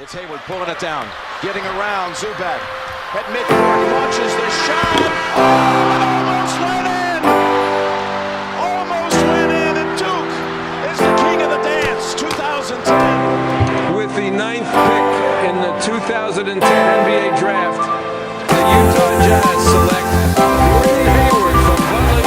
It's Hayward pulling it down, getting around Zubac at midcourt, launches the shot. Oh, it almost went in! Almost went in, and Duke is the king of the dance, 2010. With the 9th pick in the 2010 NBA draft, the Utah Jazz select Hayward from Butler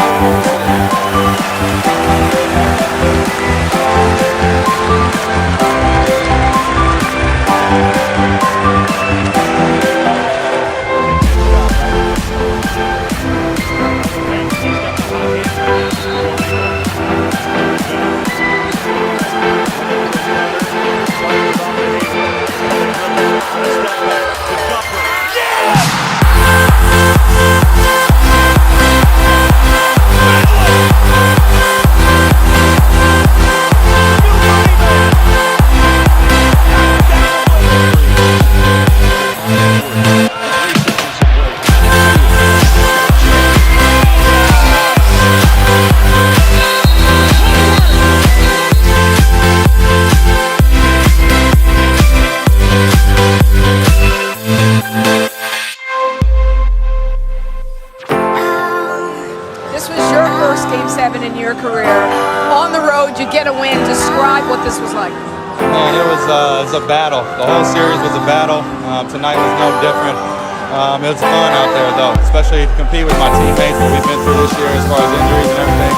This was your first Game 7 in your career. On the road, you get a win. Describe what this was like. Man, it was a battle. The whole series was a battle. Tonight was no different. It was fun out there, though, especially to compete with my teammates that we've been through this year as far as injuries and everything.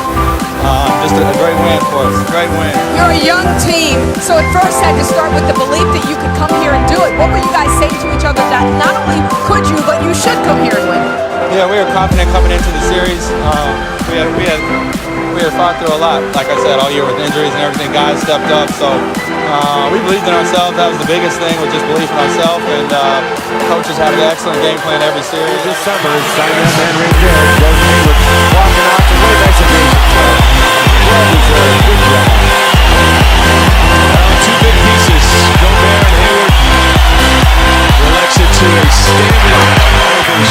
Just a great win for us. Great win. You're a young team, so at first had to start with the belief that you could come here and do it. What were you guys saying to each other that not only could you, but you should come here and win? Yeah, we were confident coming into the series. We had fought through a lot, like I said, all year with injuries and everything. Guys stepped up, so we believed in ourselves. That was the biggest thing, was just belief in ourselves. And coaches had an excellent game plan every series. This summer is signing up man right there. Jordan Hayward walking out to really nice engagement. Well deserved. Good job. Two big pieces, Gobert and Hayward. Relax it to a standing.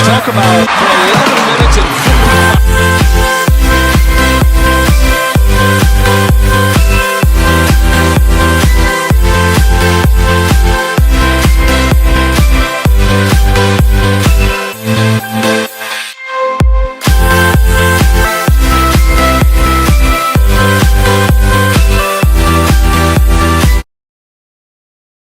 Talk about